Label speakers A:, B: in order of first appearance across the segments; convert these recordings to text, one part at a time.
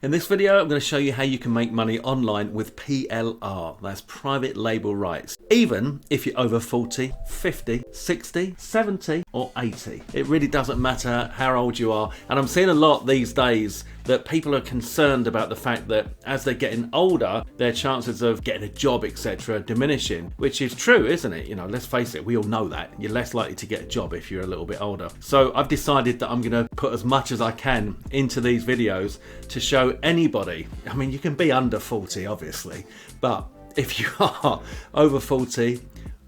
A: In this video, I'm going to show you how you can make money online with PLR, that's private label rights, even if you're over 40, 50, 60, 70 or 80. It really doesn't matter how old you are. And I'm seeing a lot these days that people are concerned about the fact that as they're getting older, their chances of getting a job, etc., are diminishing, which is true, isn't it? You know, let's face it, we all know that. You're less likely to get a job if you're a little bit older. So I've decided that I'm going to put as much as I can into these videos to show anybody. I mean, you can be under 40, obviously, but if you are over 40,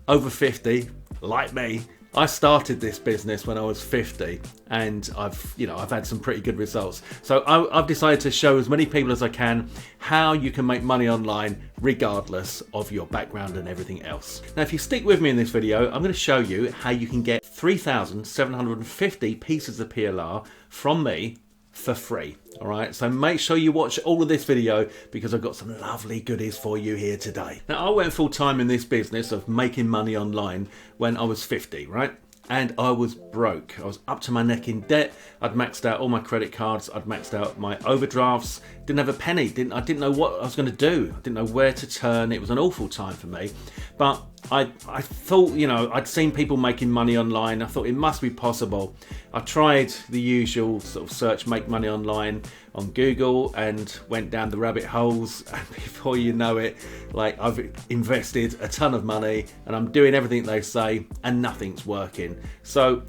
A: over 50, like me, I started this business when I was 50 and I've had some pretty good results. So I've decided to show as many people as I can how you can make money online regardless of your background and everything else. Now, if you stick with me in this video, I'm going to show you how you can get 3,750 pieces of PLR from me for free. All right, so make sure you watch all of this video because I've got some lovely goodies for you here today. Now, I went full time in this business of making money online when I was 50, right? And I was broke. I was up to my neck in debt. I'd maxed out all my credit cards. I'd maxed out my overdrafts. Didn't have a penny. I didn't know what I was going to do. I didn't know where to turn. It was an awful time for me. But I thought, I'd seen people making money online. I thought it must be possible. I tried the usual sort of search, make money online on Google, and went down the rabbit holes. And before you know it, like, I've invested a ton of money and I'm doing everything they say and nothing's working. So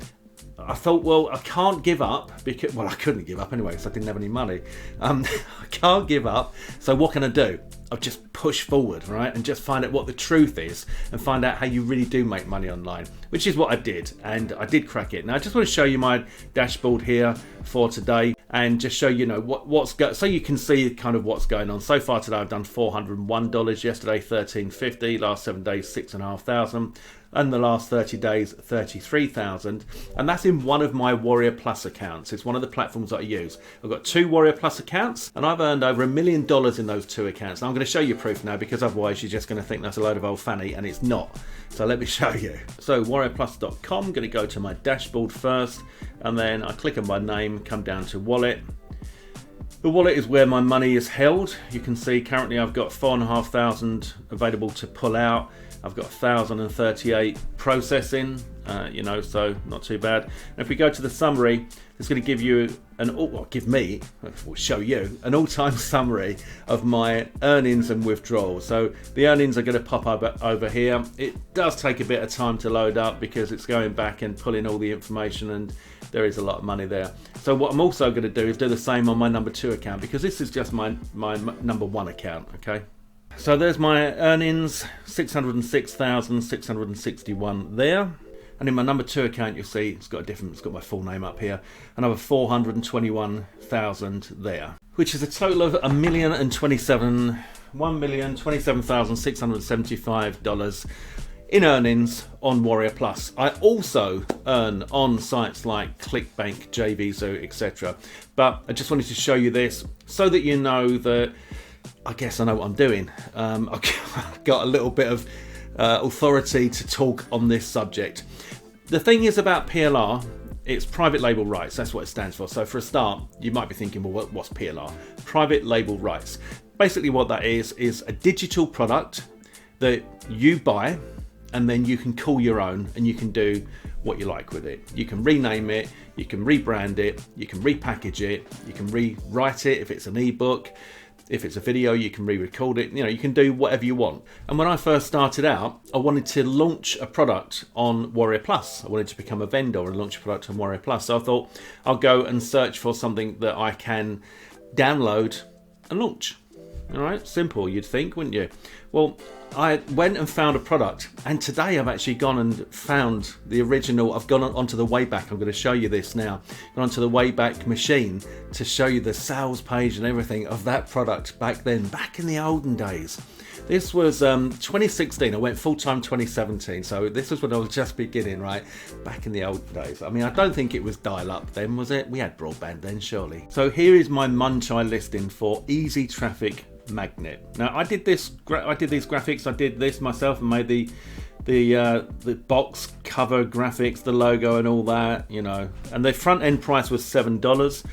A: I thought, well, I can't give up because, well, I couldn't give up anyway because I didn't have any money. I can't give up. So what can I do? I'll just push forward, right? And just find out what the truth is and find out how you really do make money online, which is what I did. And I did crack it. Now, I just want to show you my dashboard here for today and just show you so you can see kind of what's going on. So far today, I've done $401. Yesterday, $1,350. Last 7 days, $6,500. And the last 30 days, 33,000. And that's in one of my Warrior Plus accounts. It's one of the platforms that I use. I've got 2 Warrior Plus accounts and I've earned over $1 million in those 2 accounts. Now I'm going to show you proof now because otherwise you're just going to think that's a load of old fanny, and it's not. So let me show you. So warriorplus.com, I'm going to go to my dashboard first and then I click on my name, come down to wallet. The wallet is where my money is held. You can see currently I've got 4,500 available to pull out. I've got 1,038 processing, so not too bad. And if we go to the summary, it's going to give you show you an all-time summary of my earnings and withdrawals. So the earnings are going to pop up over here. It does take a bit of time to load up because it's going back and pulling all the information, and there is a lot of money there. So what I'm also going to do is do the same on my number 2 account because this is just my number 1 account, okay? So there's my earnings, 606,661 there. And in my number 2 account, you'll see it's got my full name up here. Another 421,000 there, which is a total of $1,027,675 in earnings on Warrior Plus. I also earn on sites like ClickBank, JVZoo, etc. But I just wanted to show you this so that you know that I guess I know what I'm doing. I've got a little bit of authority to talk on this subject. The thing is about PLR, it's private label rights. That's what it stands for. So for a start, you might be thinking, well, what's PLR? Private label rights. Basically what that is a digital product that you buy and then you can call your own and you can do what you like with it. You can rename it, you can rebrand it, you can repackage it, you can rewrite it if it's an ebook. If it's a video, you can re-record it. You can do whatever you want. And when I first started out, I wanted to launch a product on Warrior Plus. I wanted to become a vendor and launch a product on Warrior Plus. So I thought I'll go and search for something that I can download and launch. All right, simple, you'd think, wouldn't you? Well, I went and found a product, and today I've actually gone and found the original. I've gone onto the Wayback. I'm going to show you this now. Gone onto the Wayback machine to show you the sales page and everything of that product back then, back in the olden days. This was 2016. I went full-time 2017, so this was when I was just beginning, right? Back in the old days. I mean, I don't think it was dial-up then, was it? We had broadband then, surely. So here is my Munchai listing for Easy Traffic Magnet. Now, I did these graphics. I did this myself and made the box cover graphics, the logo and all that, And the front end price was $7.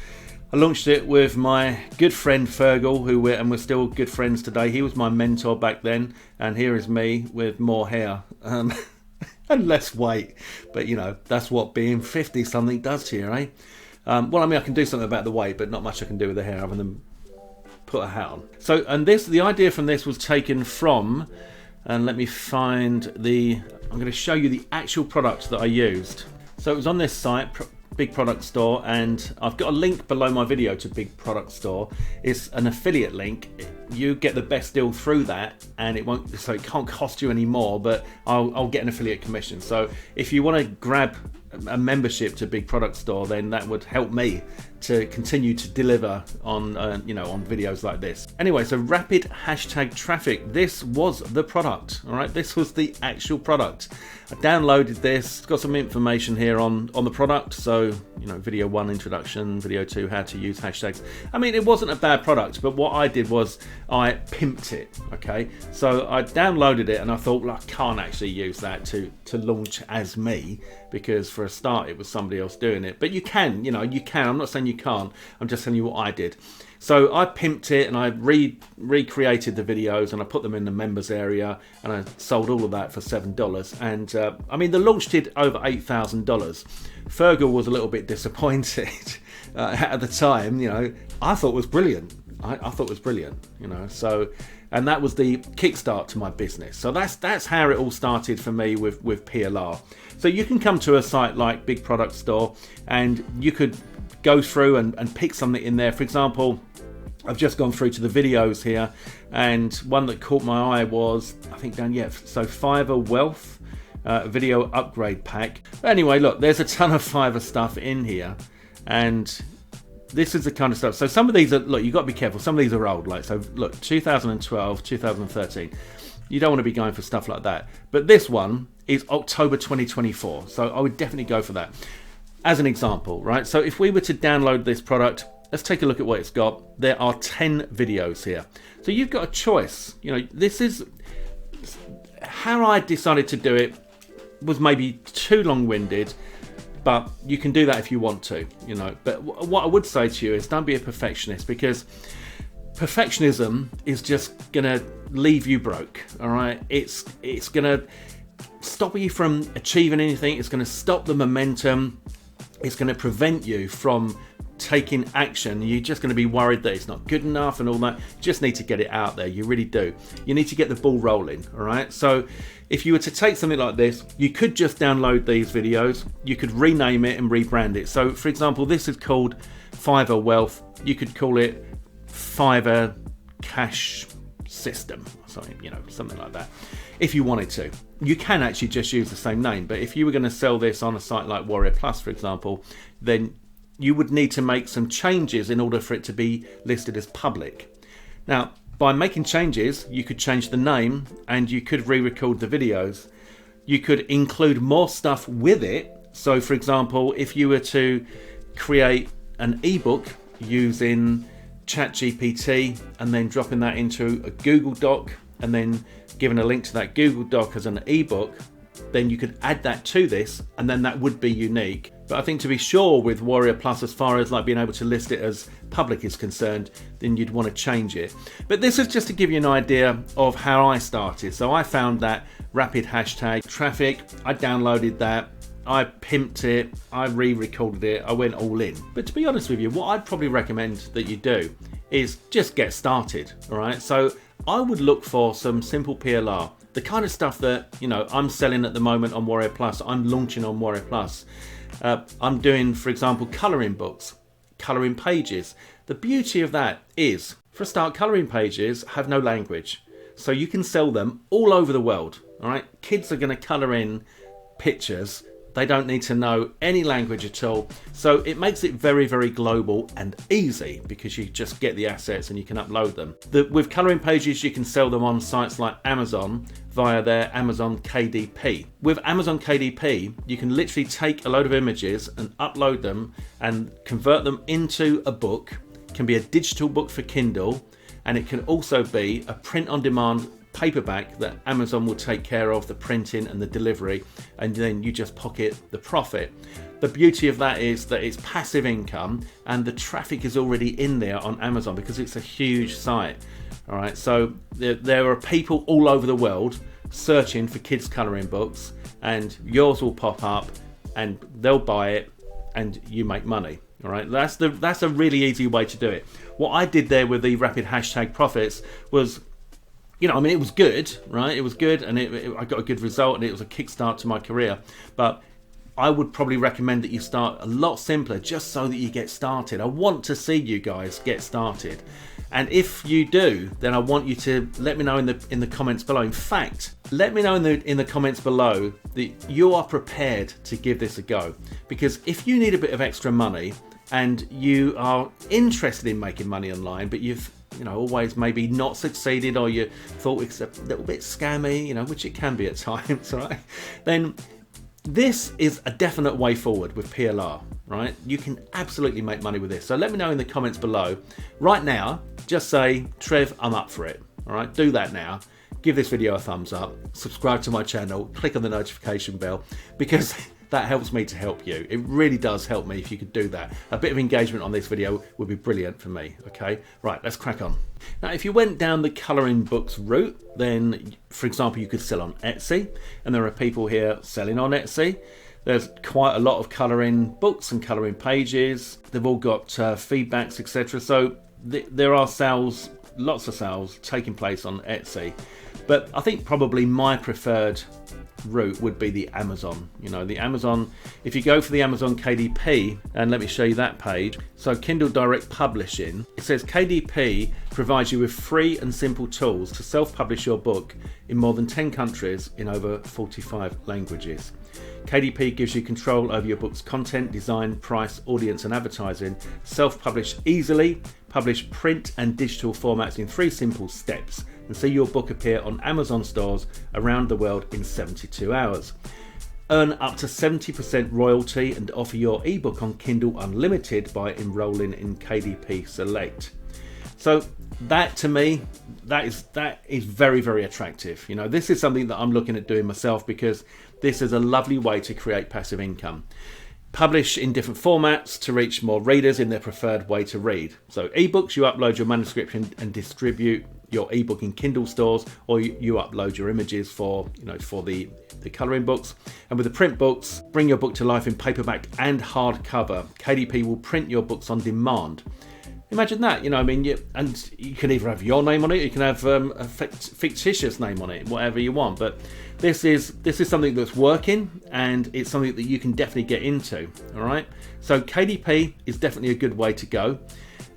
A: I launched it with my good friend Fergal, and we're still good friends today. He was my mentor back then, and here is me with more hair and less weight. But you know, that's what being 50 something does to you, eh? Well, I mean, I can do something about the weight, but not much I can do with the hair other than put a hat on. So, and the idea from this was taken from, and let me find I'm going to show you the actual product that I used. So it was on this site, Big Product Store, and I've got a link below my video to Big Product Store. It's an affiliate link. You get the best deal through that, and it can't cost you any more, but I'll get an affiliate commission. So if you want to grab a membership to Big Product Store, then that would help me to continue to deliver on on videos like this. Anyway, so rapid hashtag traffic. This was the product. All right, this was the actual product. I downloaded this. It's got some information here on the product. So video 1 introduction, video 2 how to use hashtags. I mean, it wasn't a bad product, but what I did was I pimped it. Okay, so I downloaded it and I thought, well, I can't actually use that to launch as me, because for a start it was somebody else doing it. But you can. I'm not saying you can't. I'm just telling you what I did. So I pimped it and I recreated the videos and I put them in the members area, and I sold all of that for $7. And I mean, the launch did over $8,000. Fergal was a little bit disappointed at the time. I thought it was brilliant. I thought it was brilliant. So, and that was the kickstart to my business. So that's how it all started for me with PLR. So you can come to a site like Big Product Store and you could go through and pick something in there. For example, I've just gone through to the videos here, and one that caught my eye was, I think so Fiverr Wealth video upgrade pack. But anyway, look, there's a ton of Fiverr stuff in here, and this is the kind of stuff. So some of these are, look, you've got to be careful. Some of these are old, so look, 2012, 2013. You don't want to be going for stuff like that. But this one is October 2024, so I would definitely go for that. As an example, right? So if we were to download this product, let's take a look at what it's got. There are 10 videos here. So you've got a choice. This is how I decided to do it. Was maybe too long-winded, but you can do that if you want to, But what I would say to you is don't be a perfectionist, because perfectionism is just gonna leave you broke. All right, it's gonna stop you from achieving anything. It's gonna stop the momentum. It's gonna prevent you from taking action. You're just going to be worried that it's not good enough and all that. You just need to get it out there. You really do. You need to get the ball rolling. All right. So if you were to take something like this, you could just download these videos. You could rename it and rebrand it. So for example, this is called Fiverr Wealth. You could call it Fiverr Cash System or something, something like that. If you wanted to, you can actually just use the same name. But if you were going to sell this on a site like Warrior Plus, for example, then you would need to make some changes in order for it to be listed as public. Now, by making changes, you could change the name and you could re-record the videos. You could include more stuff with it. So for example, if you were to create an ebook using ChatGPT and then dropping that into a Google Doc and then giving a link to that Google Doc as an ebook, then you could add that to this, and then that would be unique. But I think to be sure with Warrior Plus, as far as like being able to list it as public is concerned, then you'd want to change it. But this is just to give you an idea of how I started. So I found that rapid hashtag traffic, I downloaded that, I pimped it, I re-recorded it, I went all in. But to be honest with you, what I'd probably recommend that you do is just get started, all right? So I would look for some simple PLR, the kind of stuff that, I'm selling at the moment on Warrior Plus, I'm launching on Warrior Plus. I'm doing, for example, colouring books, colouring pages. The beauty of that is, for a start, colouring pages have no language. So you can sell them all over the world, all right? Kids are going to colour in pictures. They don't need to know any language at all. So it makes it very, very global and easy because you just get the assets and you can upload them. With colouring pages, you can sell them on sites like Amazon via their Amazon KDP. With Amazon KDP, you can literally take a load of images and upload them and convert them into a book. It can be a digital book for Kindle, and it can also be a print-on-demand paperback that Amazon will take care of the printing and the delivery, and then you just pocket the profit. The beauty of that is that it's passive income and the traffic is already in there on Amazon because it's a huge site. All right, so there are people all over the world searching for kids colouring books, and yours will pop up and they'll buy it and you make money. All right, that's a really easy way to do it. What I did there with the rapid hashtag profits was, you know, I mean, it was good, right? It was good, and I got a good result, and it was a kickstart to my career. But I would probably recommend that you start a lot simpler, just so that you get started. I want to see you guys get started, and if you do, then I want you to let me know in the comments below. In fact, let me know in the comments below that you are prepared to give this a go, because if you need a bit of extra money and you are interested in making money online, but you've always maybe not succeeded, or you thought it's a little bit scammy, which it can be at times, right? Then this is a definite way forward with PLR, right? You can absolutely make money with this. So let me know in the comments below. Right now, just say, Trev, I'm up for it. All right, do that now. Give this video a thumbs up, subscribe to my channel, click on the notification bell, because that helps me to help you. It really does help me if you could do that. A bit of engagement on this video would be brilliant for me, okay? Right, let's crack on. Now, if you went down the colouring books route, then, for example, you could sell on Etsy, and there are people here selling on Etsy. There's quite a lot of colouring books and colouring pages. They've all got feedbacks, etc. So there are sales, lots of sales taking place on Etsy. But I think probably my preferred route would be the Amazon. The Amazon, if you go for the Amazon KDP, and let me show you that page. So Kindle Direct Publishing, it says KDP provides you with free and simple tools to self-publish your book in more than 10 countries in over 45 languages. KDP gives you control over your book's content, design, price, audience and advertising. Self-publish easily, publish print and digital formats in 3 simple steps, and see your book appear on Amazon stores around the world in 72 hours. Earn up to 70% royalty and offer your ebook on Kindle Unlimited by enrolling in KDP Select. So that, to me, that is very, very attractive. This is something that I'm looking at doing myself, because this is a lovely way to create passive income. Publish in different formats to reach more readers in their preferred way to read. So ebooks, you upload your manuscript and distribute your ebook in Kindle stores, or you upload your images for the colouring books. And with the print books, bring your book to life in paperback and hardcover. KDP will print your books on demand. Imagine that, and you can either have your name on it, or you can have a fictitious name on it, whatever you want. But this is something that's working, and it's something that you can definitely get into. All right, so KDP is definitely a good way to go,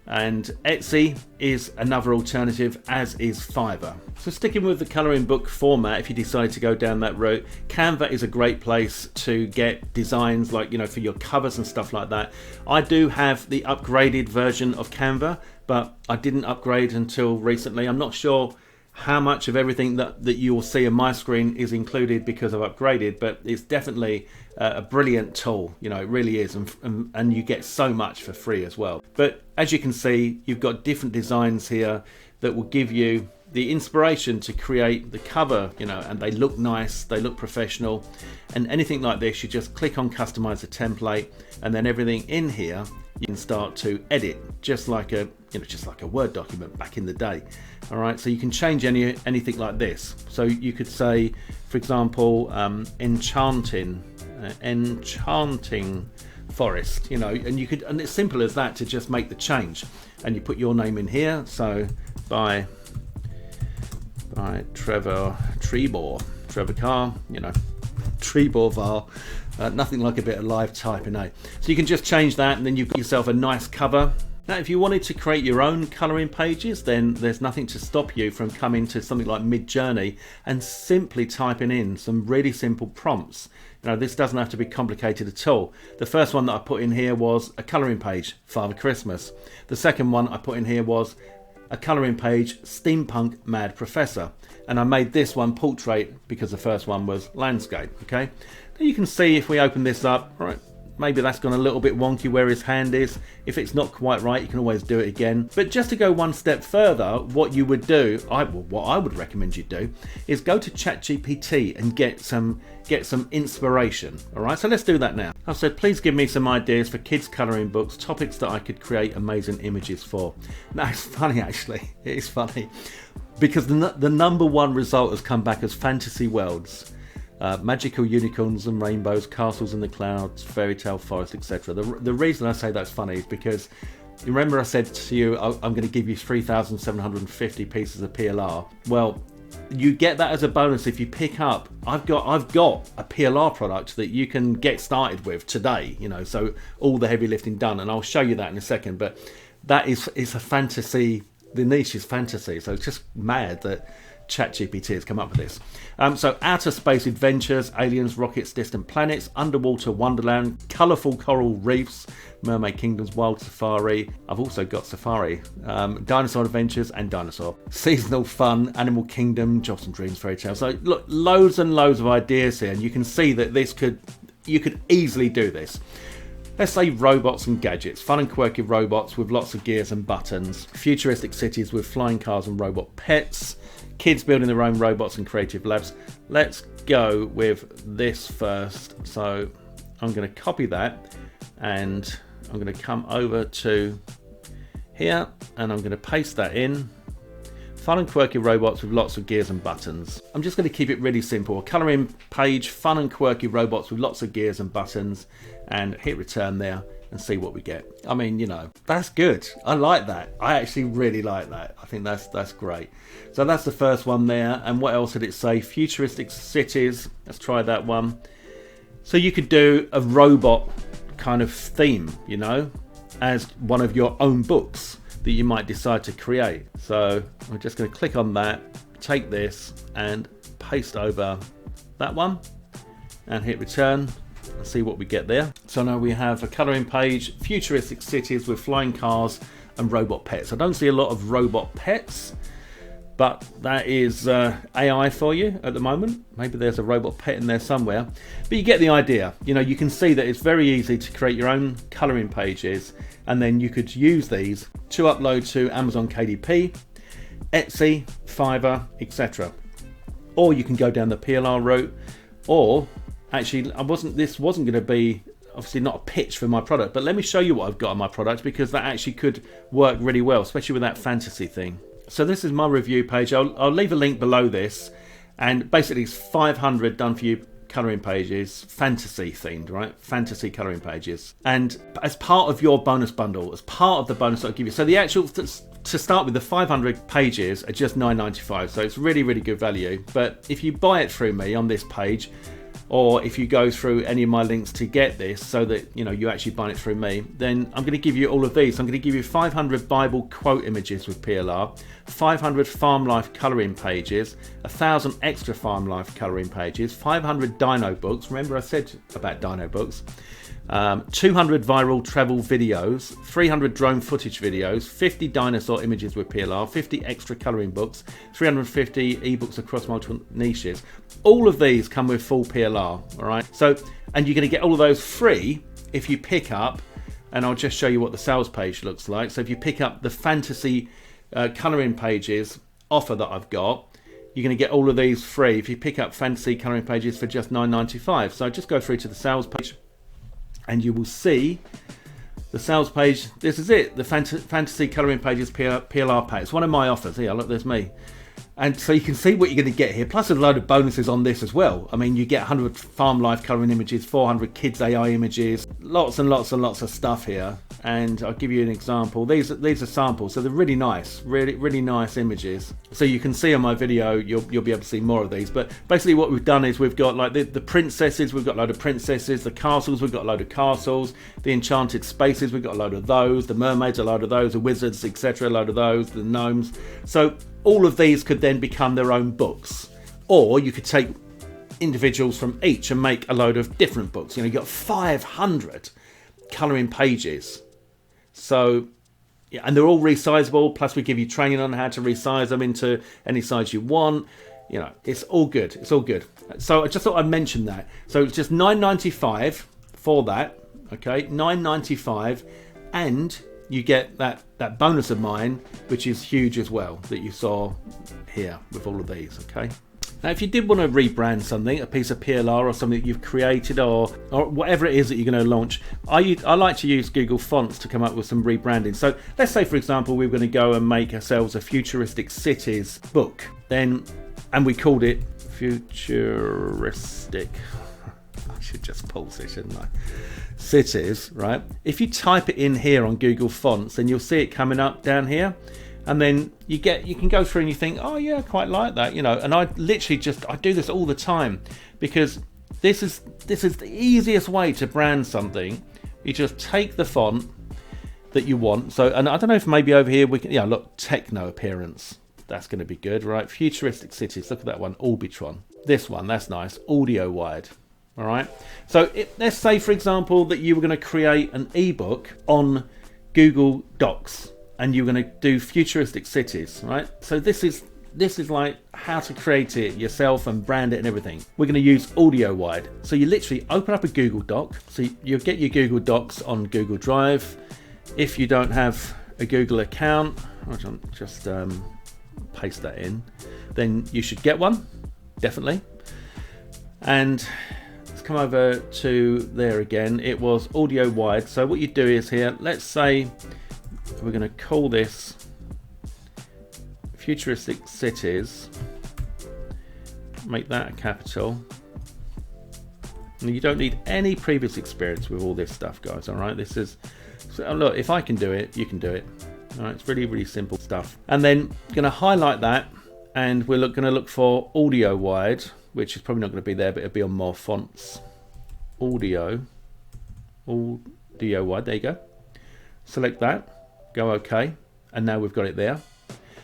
A: and Etsy is another alternative, as is Fiverr. So sticking with the colouring book format, if you decide to go down that route, Canva is a great place to get designs, like for your covers and stuff like that. I do have the upgraded version of Canva, but I didn't upgrade until recently. I'm not sure how much of everything that you will see on my screen is included because I've upgraded, but it's definitely a brilliant tool. It really is, and you get so much for free as well. But as you can see, you've got different designs here that will give you the inspiration to create the cover, and they look nice, they look professional. And anything like this, you just click on customize a template, and then everything in here you can start to edit, just like a Word document back in the day. All right, so you can change anything like this. So you could say, for example, enchanting forest, and you could, and it's simple as that to just make the change, and you put your name in here. So by Trevor Carr, Trebor Var. Nothing like a bit of live typing, eh? So you can just change that, and then you've got yourself a nice cover. Now, if you wanted to create your own colouring pages, then there's nothing to stop you from coming to something like Midjourney and simply typing in some really simple prompts. This doesn't have to be complicated at all. The first one that I put in here was a colouring page, Father Christmas. The second one I put in here was a colouring page, Steampunk Mad Professor. And I made this one portrait because the first one was landscape, okay? Now you can see, if we open this up, right, maybe that's gone a little bit wonky where his hand is. If it's not quite right, you can always do it again. But just to go one step further, what you would do, what I would recommend you do, is go to ChatGPT and get some inspiration. All right, so let's do that now. I said, please give me some ideas for kids colouring books, topics that I could create amazing images for. Now, it's funny actually. It is funny because the number one result has come back as fantasy worlds. Magical unicorns and rainbows, castles in the clouds, fairy tale forest, etc. The reason I say that's funny is because you remember I said to you I'm going to give you 3,750 pieces of PLR. Well, you get that as a bonus if you pick up. I've got a PLR product that you can get started with today. You know, so all the heavy lifting done, and I'll show you that in a second. But that is a fantasy. The niche is fantasy, so it's just mad that ChatGPT has come up with this. So outer space adventures, aliens, rockets, distant planets, underwater wonderland, colourful coral reefs, mermaid kingdoms, wild safari. I've also got safari, dinosaur adventures and dinosaur. Seasonal fun, animal kingdom, jobs and dreams, fairy tales. So look, loads and loads of ideas here, and you can see that you could easily do this. Let's say robots and gadgets, fun and quirky robots with lots of gears and buttons, futuristic cities with flying cars and robot pets, kids building their own robots and creative labs. Let's go with this first. So I'm going to copy that and I'm going to come over to here and I'm going to paste that in. Fun and quirky robots with lots of gears and buttons. I'm just going to keep it really simple. A colouring page, fun and quirky robots with lots of gears and buttons, and hit return there and see what we get. I mean, you know, that's good. I like that. I actually really like that. I think that's great. So that's the first one there. And what else did it say? Futuristic cities. Let's try that one. So you could do a robot kind of theme, you know, as one of your own books that you might decide to create. So we're just going to click on that, take this and paste over that one and hit return and see what we get there. So now we have a colouring page, futuristic cities with flying cars and robot pets. I don't see a lot of robot pets, but that is AI for you at the moment. Maybe there's a robot pet in there somewhere, but you get the idea. You know, you can see that it's very easy to create your own colouring pages, and then you could use these to upload to Amazon KDP, Etsy, Fiverr, etc. Or you can go down the PLR route, or actually this wasn't going to be obviously not a pitch for my product, but let me show you what I've got on my product, because that actually could work really well, especially with that fantasy thing. So this is my review page. I'll leave a link below this, and basically it's 500 done for you colouring pages, fantasy themed, right? Fantasy colouring pages. And as part of your bonus bundle, as part of the bonus that I'll give you, so the actual, to start with, the 500 pages are just $9.95, so it's really, really good value. But if you buy it through me on this page, or if you go through any of my links to get this, so that you know you actually buy it through me, then I'm going to give you all of these. I'm going to give you 500 Bible quote images with PLR, 500 farm life colouring pages, 1,000 extra farm life colouring pages, 500 dino books. Remember I said about dino books. 200 viral travel videos, 300 drone footage videos, 50 dinosaur images with PLR, 50 extra colouring books, 350 ebooks across multiple niches. All of these come with full PLR, all right? So, and you're going to get all of those free if you pick up, and I'll just show you what the sales page looks like. So if you pick up the fantasy colouring pages offer that I've got, you're going to get all of these free if you pick up fantasy colouring pages for just $9.95. So just go through to the sales page, and you will see the sales page. This is it, the fantasy colouring pages PLR pack. It's one of my offers. Here, look, there's me. And so you can see what you're going to get here, plus a load of bonuses on this as well. I mean, you get 100 farm life colouring images, 400 kids AI images, lots and lots and lots of stuff here. And I'll give you an example. These are samples, so they're really nice, really nice images. So you can see on my video, you'll be able to see more of these. But basically what we've done is we've got like the princesses, we've got a load of princesses, the castles, we've got a load of castles, the enchanted spaces, we've got a load of those, the mermaids, a load of those, the wizards, etc., a load of those, the gnomes. So all of these could then become their own books, or you could take individuals from each and make a load of different books. You know, you've got 500 colouring pages. So, yeah, and they're all resizable, plus we give you training on how to resize them into any size you want. You know, it's all good. It's all good. So I just thought I'd mention that. So it's just $9.95 for that. Okay, $9.95, and you get that bonus of mine, which is huge as well, that you saw here with all of these. Okay. Now, if you did want to rebrand something, a piece of PLR or something that you've created, or whatever it is that you're going to launch, I like to use Google Fonts to come up with some rebranding. So let's say, for example, we were going to go and make ourselves a futuristic cities book, and we called it futuristic. I should just pause it, shouldn't I? Cities, right? If you type it in here on Google Fonts, then you'll see it coming up down here. And then you can go through and you think, oh yeah, I quite like that, you know. And I literally I do this all the time, because this is the easiest way to brand something. You just take the font that you want. So, and I don't know if maybe over here we can, yeah, look, techno appearance. That's going to be good, right? Futuristic cities. Look at that one, Orbitron. This one, that's nice. Audio wide. All right. So let's say, for example, that you were going to create an ebook on Google Docs, and you're going to do futuristic cities, right? So this is like how to create it yourself and brand it and everything. We're going to use audio wide. So you literally open up a Google Doc. So you'll get your Google Docs on Google Drive. If you don't have a Google account, I'll just paste that in, then you should get one, definitely. And let's come over to there again. It was audio wide. So what you do is here, let's say, we're going to call this futuristic cities, make that a capital. And you don't need any previous experience with all this stuff, guys. All right, this is, so look, if I can do it, you can do it. All right, it's really, really simple stuff. And then going to highlight that, and we're going to look for audio wide, which is probably not going to be there, but it'll be on more fonts. Audio wide, there you go. Select that. Go OK, and now we've got it there.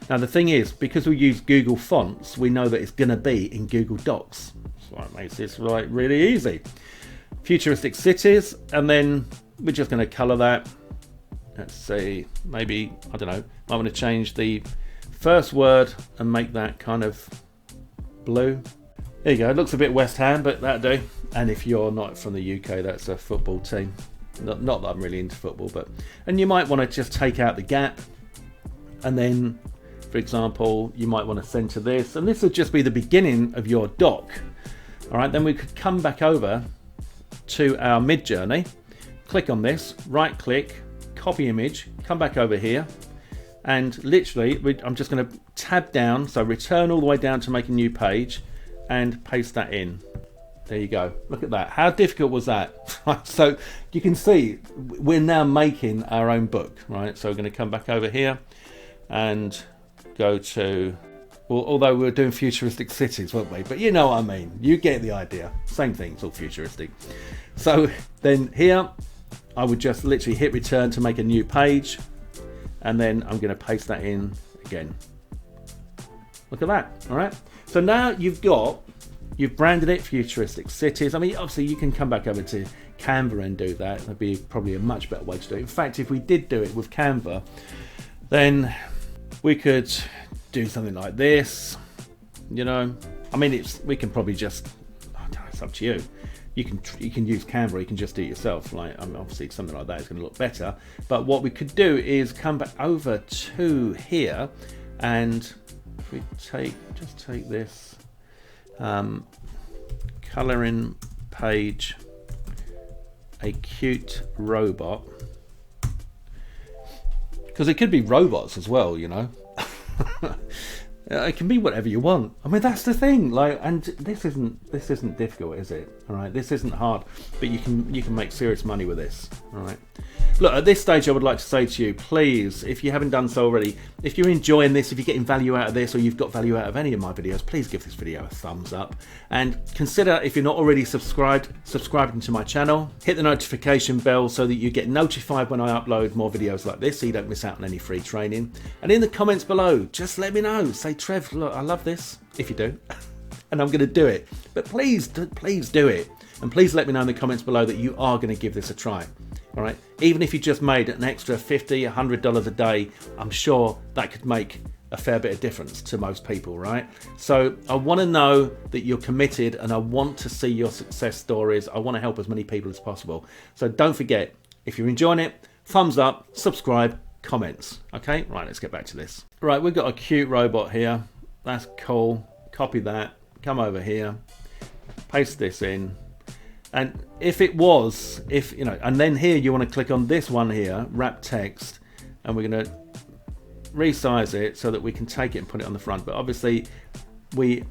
A: Now the thing is, because we use Google Fonts, we know that it's going to be in Google Docs. So it makes this like really easy. Futuristic cities, and then we're just going to colour that. Let's see, maybe, I don't know, I want to change the first word and make that kind of blue. There you go, it looks a bit West Ham, but that'll do. And if you're not from the UK, that's a football team. Not that I'm really into football, but, and you might want to just take out the gap, and then, for example, you might want to center this, and this would just be the beginning of your doc. All right, then we could come back over to our Midjourney, click on this, right click, copy image, come back over here, and literally I'm just going to tab down, so return all the way down to make a new page, and paste that in. There you go. Look at that. How difficult was that? So you can see we're now making our own book, right? So we're going to come back over here and go to, well, although we were doing futuristic cities, weren't we? But you know what I mean. You get the idea. Same thing. It's all futuristic. So then here, I would just literally hit return to make a new page, and then I'm going to paste that in again. Look at that. All right. So now you've branded it futuristic cities. I mean, obviously you can come back over to Canva and do that. That'd be probably a much better way to do it. In fact, if we did do it with Canva, then we could do something like this, you know. I mean, we can probably just, I don't know, it's up to you. You can use Canva, you can just do it yourself. Like, I mean, obviously something like that is going to look better. But what we could do is come back over to here, and if we just take this, colouring page, a cute robot, because it could be robots as well, you know. It can be whatever you want. I mean, that's the thing. Like, and this isn't difficult, is it? All right, this isn't hard, but you can make serious money with this. All right. Look, at this stage, I would like to say to you, please, if you haven't done so already, if you're enjoying this, if you're getting value out of this, or you've got value out of any of my videos, please give this video a thumbs up, and consider, if you're not already subscribing to my channel. Hit the notification bell so that you get notified when I upload more videos like this, so you don't miss out on any free training. And in the comments below, just let me know. Say, Trev, look, I love this, if you do, and I'm going to do it. But please do it, and please let me know in the comments below that you are going to give this a try. All right, even if you just made an extra $50, $100 a day, I'm sure that could make a fair bit of difference to most people, right? So I want to know that you're committed, and I want to see your success stories. I want to help as many people as possible. So don't forget, if you're enjoying it, thumbs up, subscribe, comments. Okay, right, let's get back to this. Right, we've got a cute robot here. That's cool. Copy that, come over here, paste this in. And if you know, and then here you want to click on this one here, wrap text, and we're going to resize it so that we can take it and put it on the front. But obviously we're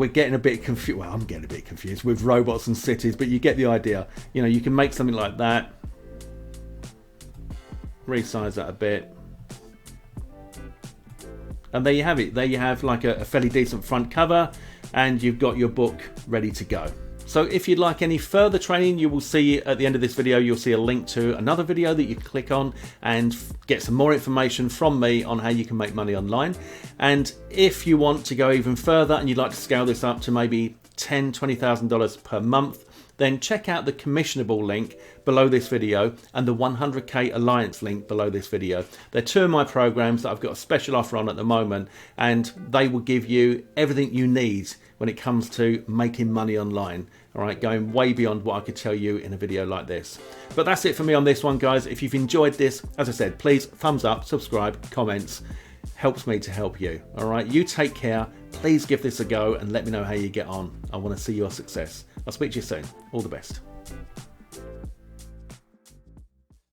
A: getting a bit confused. Well, I'm getting a bit confused with robots and cities, but you get the idea. You know, you can make something like that, resize that a bit, and there you have it. There you have like a fairly decent front cover, and you've got your book ready to go. So if you'd like any further training, you will see at the end of this video, you'll see a link to another video that you can click on and get some more information from me on how you can make money online. And if you want to go even further and you'd like to scale this up to maybe $10,000, $20,000 per month, then check out the commissionable link below this video and the 100K Alliance link below this video. They're two of my programs that I've got a special offer on at the moment, and they will give you everything you need when it comes to making money online. All right, going way beyond what I could tell you in a video like this. But that's it for me on this one, guys. If you've enjoyed this, as I said, please thumbs up, subscribe, comments. Helps me to help you. All right, you take care. Please give this a go and let me know how you get on. I want to see your success. I'll speak to you soon. All the best.